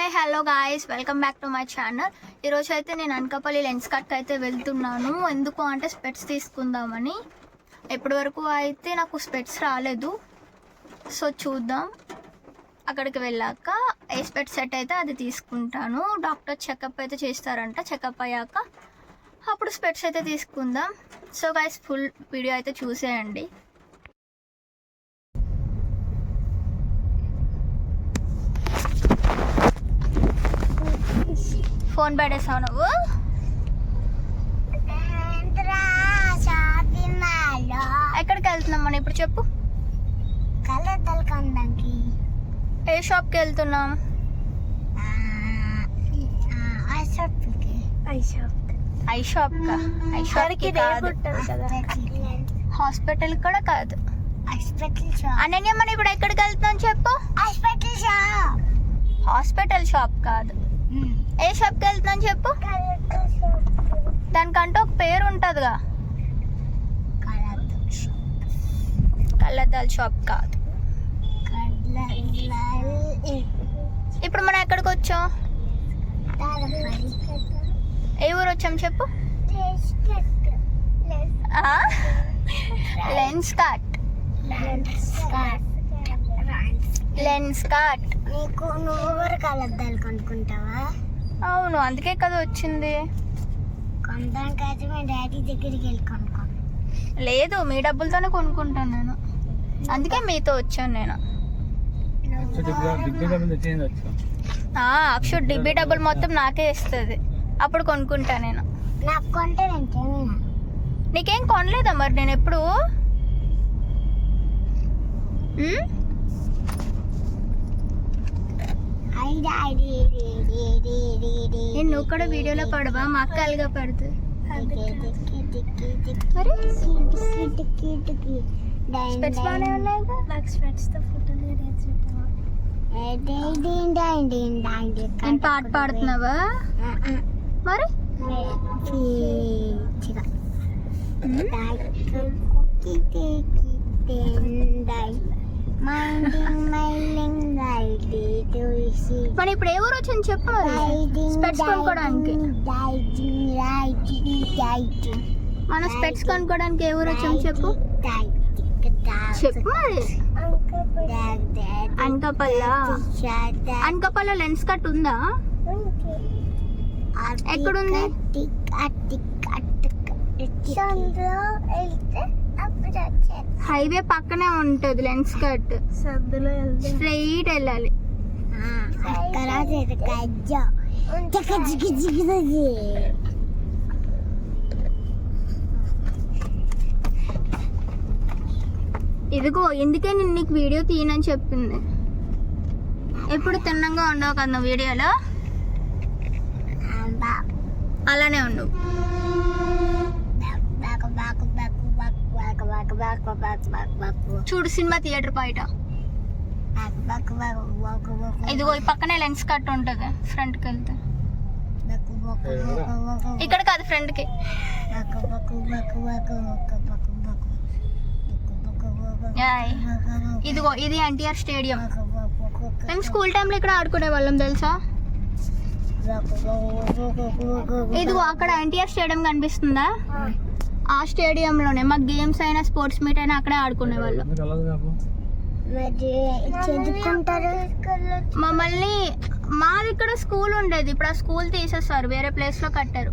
Hey hello guys, welcome back to my channel. ఈరోజు అయితే నేను అనకాపల్లి లెన్స్ కట్కి అయితే వెళ్తున్నాను. ఎందుకు అంటే స్పెట్స్ తీసుకుందామని. ఇప్పటి వరకు అయితే నాకు స్పెట్స్ రాలేదు, సో చూద్దాం. అక్కడికి వెళ్ళాక ఏ స్పెట్స్ సెట్ అయితే అది తీసుకుంటాను. డాక్టర్ చెకప్ అయితే చేస్తారంట. చెకప్ అయ్యాక అప్పుడు స్పెట్స్ అయితే తీసుకుందాం. సో గాయ్స్, ఫుల్ వీడియో అయితే చూసేయండి. ఫోన్ పడేసావు నువ్వు. ఎక్కడికి వెళ్తున్నాం మనం ఇప్పుడు చెప్పు. ఏ షాప్కి వెళ్తున్నాం? ఐ షాప్కా? ఐ షాప్కి కాదు, హాస్పిటల్ కూడా కాదు. అనన్య, మనం ఇప్పుడు ఎక్కడికి వెళ్తున్నాం చెప్పు. హాస్పిటల్ షాప్ కాదు. ఏ షాప్కి వెళ్తున్నాను చెప్పు. దానికంటే ఒక పేరు ఉంటుందిగా. కళ్ళద్దాల షాప్ కాదు. ఇప్పుడు మనం ఎక్కడికి వచ్చాం? ఏ ఊరు వచ్చాం చెప్పు. Lens cut. Lens cut. నీకు నువ్వు కూడా కళ్ళద్దాలు కొనుక్కుంటావా? అవును, అందుకే కదా వచ్చింది. కొనడానికైతే మా డాడీ దగ్గరికి వెళ్ళి కొనుక్కో. లేదు, మీ డబ్బులతోనే కొనుక్కుంటాను నేను. అందుకే మీతో వచ్చాను నేను. అక్షు డిబ్బీ డబ్బులు మొత్తం నాకే ఇస్తుంది, అప్పుడు కొనుక్కుంటా నేను. నాకు కొంటే నేను నీకేం కొనలేదా మరి నేను ఎప్పుడు? నువ్వు కూడా వీడియోలో పడవా? మా అక్క అలగా పడుతుంది. నేను పాట పాడుతున్నావా మరి? మన ఇప్పుడు ఏ ఊరు వచ్చింది చెప్పు మరి. స్పెట్స్ కొనుక్కోడానికి. మన స్పెట్స్ కొనుక్కోడానికి ఏ ఊరు వచ్చాము చెప్పు. చెప్పు మరి. అనకాపల్లి లెన్స్ కట్ ఉందా? ఎక్కడుంది? హైవే పక్కనే ఉంటది లెన్స్ కట్. స్ట్రైట్ వెళ్ళాలి. ఇదిగో, ఇందుకే నేను నీకు వీడియో తీయనని చెప్పింది. ఎప్పుడు తిన్నంగా ఉండవు కదా వీడియోలో, అలానే ఉండు. చూడు సినిమా థియేటర్ బయట. ఇదిగో ఈ పక్కనే లెన్స్ కట్ ఉంటుంది. ఫ్రంట్ కి వెళ్తే ఇక్కడ కాదు, ఫ్రంట్ కి. ఇదిగో ఇది ఎన్టీఆర్ స్టేడియం. మేము స్కూల్ టైంలో ఇక్కడ ఆడుకునే వాళ్ళం తెలుసా. ఇదిగో అక్కడ ఎన్టీఆర్ స్టేడియం కనిపిస్తుందా? ఆ స్టేడియంలోనే మాకు గేమ్స్ అయినా స్పోర్ట్స్ మీట్ అయినా అక్కడే ఆడుకునేవాళ్ళం. మమ్మల్ని మాది ఇక్కడ స్కూల్ ఉండేది, ఇప్పుడు ఆ స్కూల్ తీసేస్తారు, వేరే ప్లేస్ లో కట్టారు.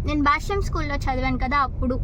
నేను భాష్యం స్కూల్లో చదివాను కదా అప్పుడు.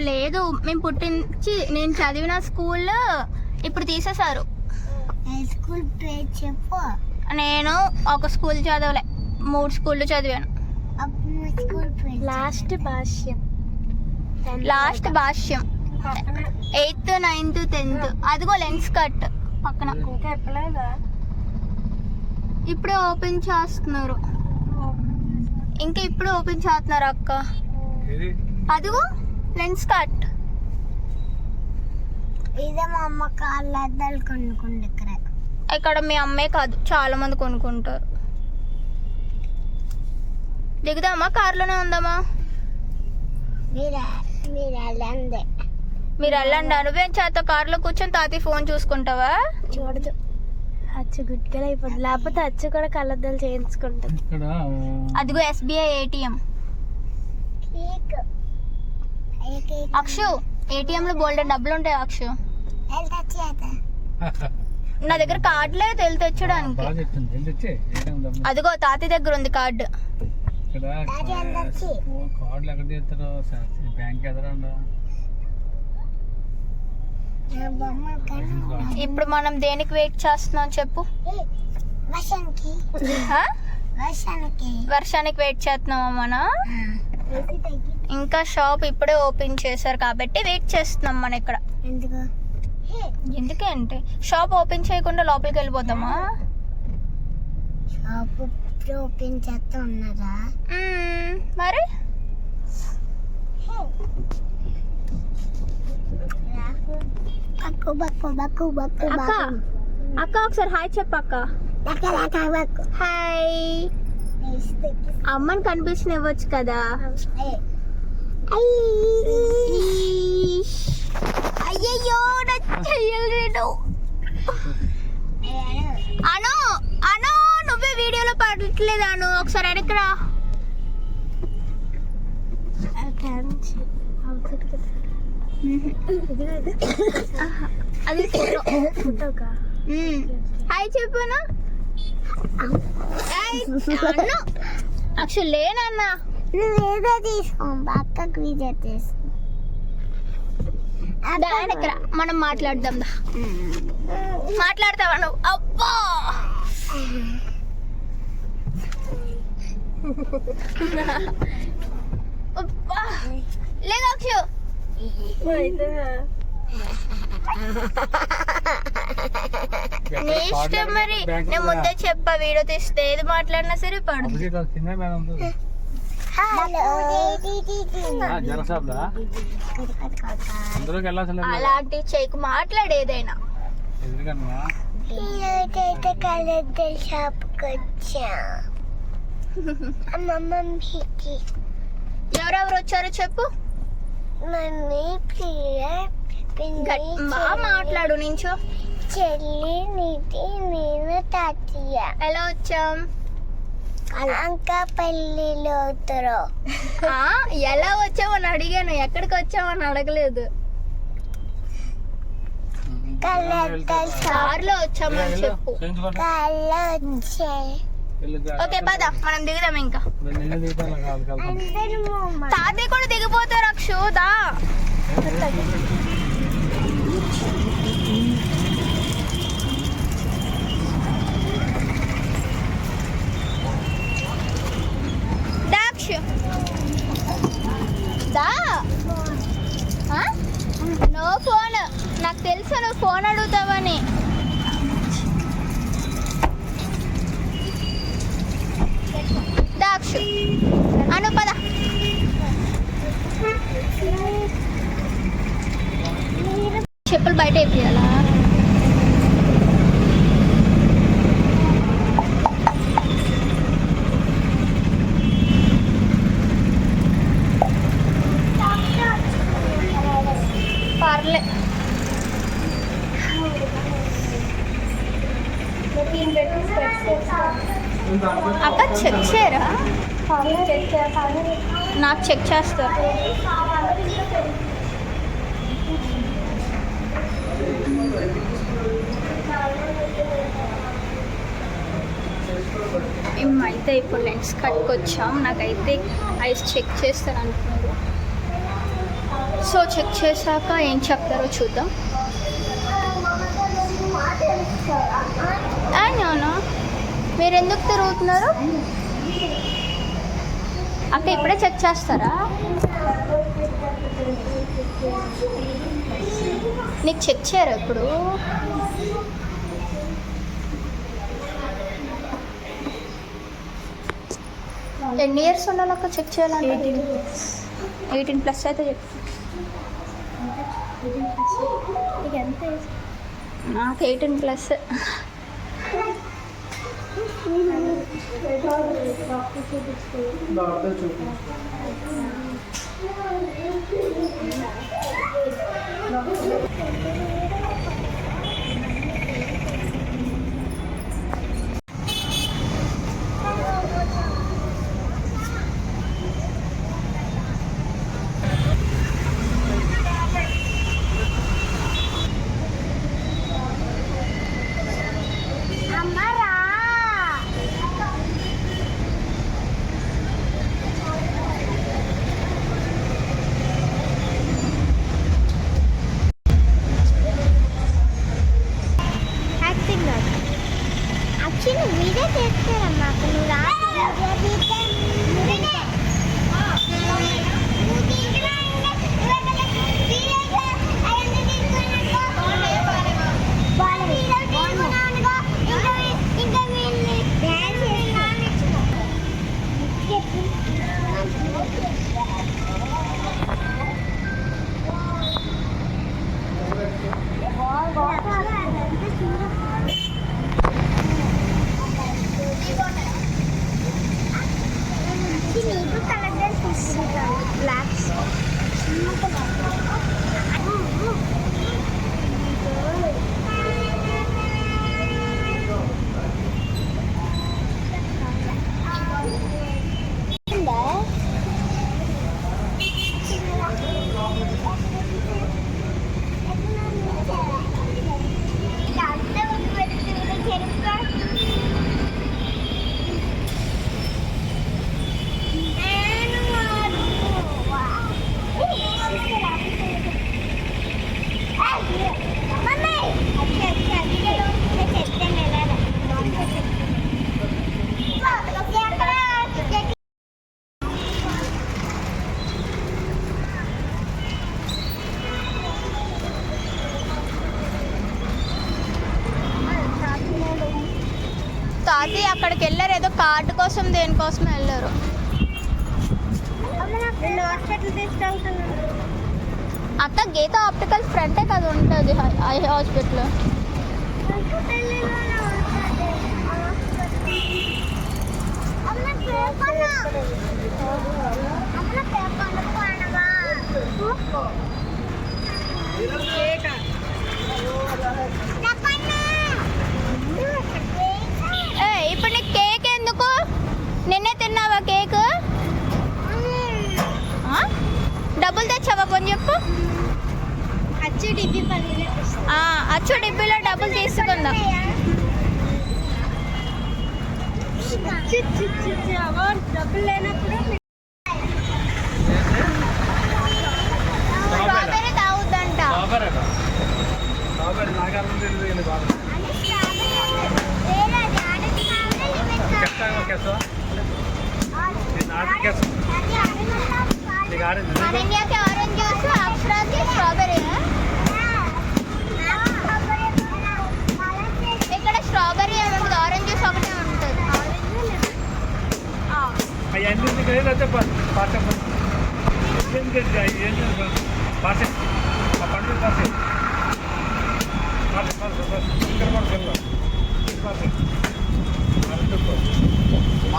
లేదు, మేము పుట్టించి నేను చదివిన స్కూల్ ఇప్పుడు తీసేశారు. నేను ఒక స్కూల్ చదవలే, 3 స్కూళ్ళు చదివాను. లాస్ట్ భాష్యం 8th 9th 10th. అదిగో లెన్స్ కట్ పక్కన. ఇప్పుడే ఓపెన్ చేస్తున్నారు, ఇంకా ఇప్పుడు ఓపెన్ చేస్తున్నారు అక్క. అదిగో లెన్స్ కట్. ఇదే మా అమ్మ కళ్ళద్దాలు కొనుక్కుంది ఇక్కడ. మీ అమ్మే కాదు, చాలా మంది కొనుక్కుంటారు. దిగుదామా? కార్లోనే ఉందామా? అందే మీరు వెళ్ళండి. నువ్వేం చేత కార్లో కూర్చొని తాతి ఫోన్ చూసుకుంటావా? చూడదు, అచ్చు గుడ్కలు అయిపోద్ది. లేకపోతే అచ్చు కూడా కళ్ళద్దాలు చేయించుకుంటుంది. అదిగో SBI ATM. అక్షు, ATM లో బోల్డ్ డబ్బులు ఉంటాయి అక్షు. నా దగ్గర కార్డు లేదు వెళ్ళి తెచ్చడానికి. అదిగో తాతి దగ్గర ఉంది కార్డు. ఇప్పుడు మనం దేనికి వెయిట్ చేస్తున్నాం చెప్పు? వర్షానికి వెయిట్ చేస్తున్నామా మనం? ఇంకా షాప్ ఇప్పుడే ఓపెన్ చేశారు కాబట్టి వెయిట్ చేస్తున్నాం మనం ఇక్కడ. ఎందుకే అంటే షాప్ ఓపెన్ చేయకుండా లోపలికి వెళ్ళిపోతామా? షాప్ ఓపెన్ చేస్తా ఉన్నారా? మరి అక్క ఒకసారి హాయ్ చెప్పు అక్క. హాయ్. అమ్మని కనిపించిన ఇవ్వచ్చు కదా. అయ్యయ్యో చెయ్యలేను. అను అను నువ్వే వీడియోలో పడట్లేదు. అను ఒకసారి అడగరా. అది హాయ్ చెప్పాను. అక్షు లేనన్నా. నువ్వేదో తీసుకో, అక్కకు వీడియో తీసుకో. మనం మాట్లాడదాం. మాట్లాడతావా నువ్వు? అబ్బా లేదు అక్షు. నీ ఇష్టం మరి. నేను ముందే చెప్పా వీడియో తీస్తే ఏది మాట్లాడినా సరే పడు. అలాంటి చెయ్యకు, మాట్లాడు ఏదైనా. ఎవరెవరు వచ్చారో చెప్పు. బాగా మాట్లాడు. నించో. చెల్లి, నిధి, నేను, తాతయ్య. ఎలా వచ్చాం? అంకాపల్లిలో. ఎలా వచ్చామని అడిగాను, ఎక్కడికి వచ్చామని అడగలేదు. కార్లో వచ్చామని చెప్పు. ఓకే పద మనం దిగుదాం. ఇంకా తాతయ్య కూడా దిగిపోతారు అక్షు. దా నో ఫోన్. నాకు తెలుసు నువ్వు ఫోన్ అడుగుతావని. దాక్షు అను పద. చెప్పులు బయట వేపియాలా? పర్లే. అక్క చెక్ చేయరా? నాకు చెక్ చేస్తారు. మేమైతే ఇప్పుడు లెన్స్ కట్టుకొచ్చాం. నాకైతే ఐస్ చెక్ చేస్తారు అనుకున్నారు. సో చెక్ చేశాక ఏం చెప్తారో చూద్దాం. అవునా మీరు ఎందుకు తిరుగుతున్నారు అక్క? ఇప్పుడే చెక్ చేస్తారా? నీకు చెక్ చేయరా ఇప్పుడు? ఎన్ని ఇయర్స్ ఉండాలి అక్క చెక్ చేయాలంటే? 18+ అయితే చెప్పు. నాకు 18+. మీరే చేస్తారమ్మా నువ్వు నీకు కలర్ తీసుకుంటాను బ్లాక్స్ తాతయ్య అక్కడికి వెళ్ళారు, ఏదో కార్డు కోసం దేనికోసం వెళ్ళారు. అక్క గీత ఆప్టికల్ ఫ్రంటే కదా ఉంటుంది ఐ హాస్పిటల్. ఇప్పుడు నీకు కేక్ ఎందుకు? నిన్నే తిన్నావా కేక్? డబ్బులు తెచ్చావా పని చెప్పు. అచ్చు డిబ్బీలో డబ్బులు తీసుకుందాం. డబ్బులు లేనప్పుడు స్ట్రాబెర్రీ తాగుద్దంట. అనన్యకి ఆరెంజ్ జ్యూస్, అక్షరాకి స్ట్రాబెర్రీ. ఇక్కడ స్ట్రాబెర్రీ అని ఉంటుంది, ఆరెంజ్ జ్యూస్ ఒకటే ఉంటుంది.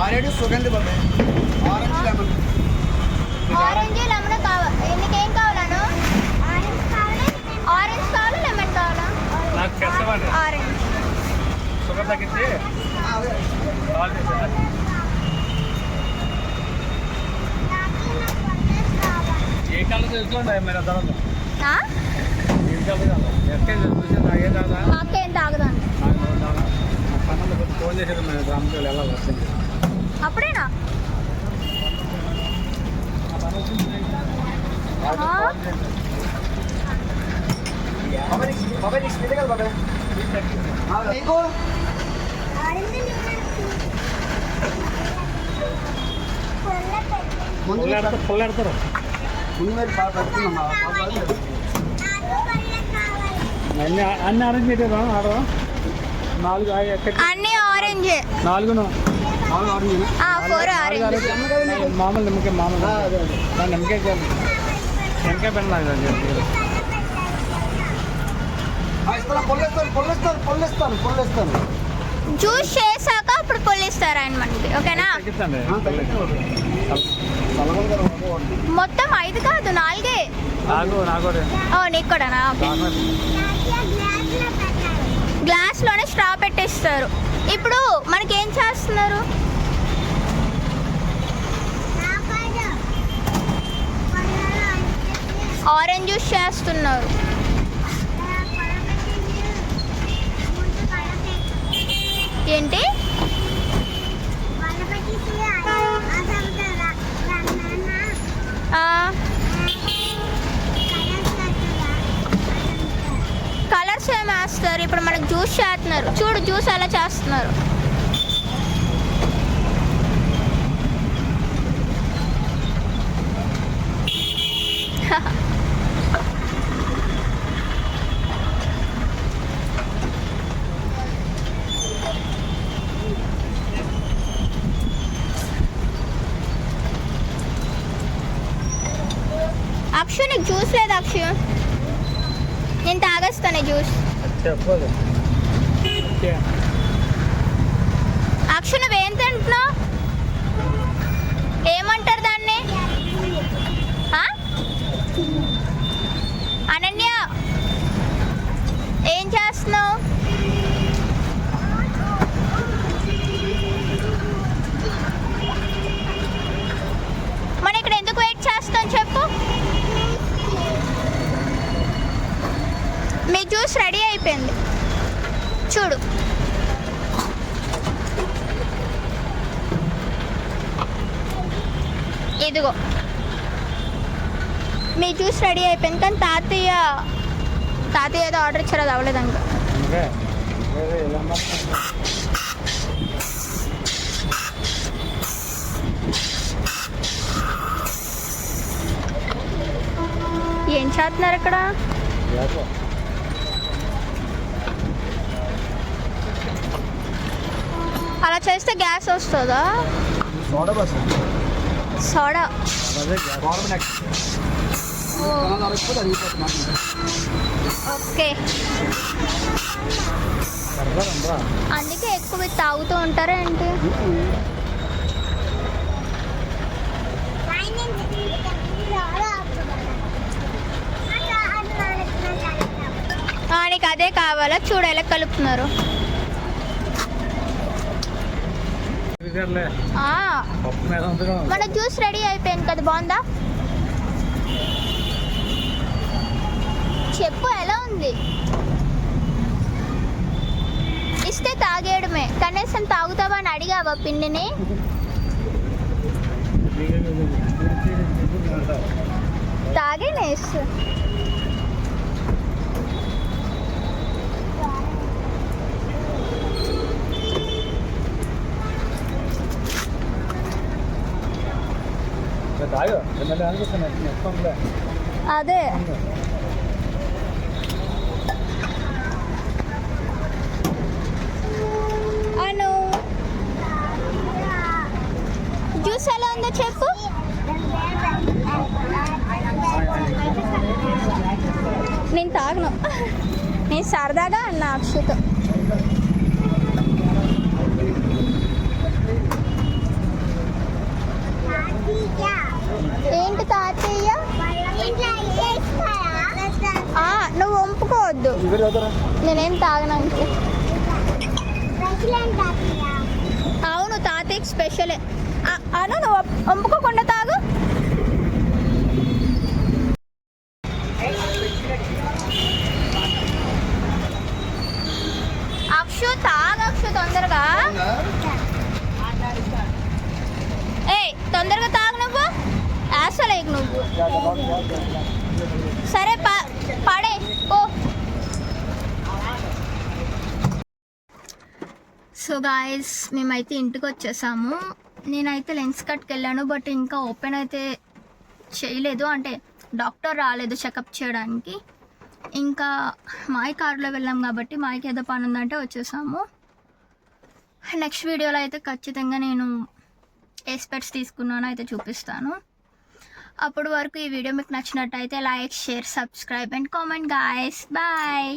ఆరెంజ్ సుగంధి బాబాయ్, ఆరెంజ్ లెమన్. ఆరెంజ్ లెమన్ కావాలి. నీకేం కావాలను? ఆరెంజ్ కావాలా లెమన్ కావాలా? ఆరెంజ్. షుగర్ తగ్గించి ఏ కాలం చూసుకోండి మీరు తర్వాత మా అక్క ఏం తాగదండి. ఫోన్ చేసారు మేము గ్రామంలో వెళ్ళాలి వచ్చింది. అప్పుడేనా? బాబాయ్ నీకు స్వీట్ కదా బాబాయ్ నీకు ఫుల్ పెడతారు. ముందు మీరు బాగా పెడుతున్నాం అన్ని అరేంజ్ పెట్టారు. ఆడవా 4 అన్ని ఆరెంజే. 4 4 ఆరెంజ్. మామూలు నిమ్మకాయ నిమ్మకాయ పెళ్ళాలి. పొల్లేస్తాను జ్యూస్ చేశాక అప్పుడు పొల్లిస్తారు ఆయన మనకి, ఓకేనా? తగ్గించండి మొత్తం 5 కాదు 4. నాకు ఓ నీకు కూడానా? ఓకే. గ్లాస్లోనే స్ట్రా పెట్టేస్తారు. ఇప్పుడు మనకి ఏం చేస్తున్నారు? ఆరెంజ్ జ్యూస్ చేస్తున్నారు. ఏంటి? కలర్స్ ఏమి వేస్తారు? ఇప్పుడు మనకు జ్యూస్ చేస్తున్నారు చూడు, జ్యూస్ ఎలా చేస్తున్నారు. అక్షు నీకు జ్యూస్ లేదు అక్షు, నేను తాగేస్తాను జ్యూస్. చెప్పదు అక్షు నువ్వేం తింటున్నావు? ఏమంటారు దాన్ని? అనన్య ఏం చేస్తున్నావు? మనం ఇక్కడ ఎందుకు వెయిట్ చేస్తాం చెప్పు? మీ జ్యూస్ రెడీ అయిపోయింది చూడు. ఇదిగో మీ జ్యూస్ రెడీ అయిపోయింది. కానీ తాతయ్య ఏదో ఆర్డర్ ఇచ్చారు, అది అవ్వలేదు ఇంకా. ఏం చేస్తున్నారు ఇక్కడ? అలా చేస్తే గ్యాస్ వస్తుందా? సోడా. ఓకే, అందుకే ఎక్కువ ఇది తాగుతూ ఉంటారా ఏంటి? నీకు అదే కావాలా? చూడు ఎలా కలుపుతున్నారు. మన జ్యూస్ రెడీ అయిపోయింది కదా, బాగుందా? చెప్పు ఎలా ఉంది? ఇస్తే తాగేయడమే. కనీసం తాగుతావా అని అడిగావా పిన్నిని? తాగేనే ఇస్తా. అదే అను జ్యూస్ ఎలా ఉందో చెప్పు. నేను తాగను, నేను సరదాగా అన్నా అక్షుతో. ఏంటి తాతయ్య? నువ్వు వంపుకోవద్దు, నేనేం తాగనంటే. అవును తాతయ్యకి స్పెషలే. అను నువ్వు వంపుకోకుండా తాగు. అక్షు తాగక్షు తొందరగా. తొందరగా తాగు. నువ్వు యాసలేకు నువ్వు. సరే పడే ఓ. సో గాయస్ మేమైతే ఇంటికి వచ్చేసాము. నేనైతే లెన్స్ కట్కి వెళ్ళాను, బట్ ఇంకా ఓపెన్ అయితే చేయలేదు. అంటే డాక్టర్ రాలేదు చెకప్ చేయడానికి. ఇంకా మాయ కారులో వెళ్ళాం కాబట్టి మాయకి ఏదో పని ఉందంటే వచ్చేసాము. నెక్స్ట్ వీడియోలో అయితే ఖచ్చితంగా నేను ఏ స్పెట్స్ తీసుకున్నానో అయితే చూపిస్తాను. అప్పటి వరకు ఈ వీడియో మీకు నచ్చినట్టయితే like, share, subscribe and comment guys. Bye.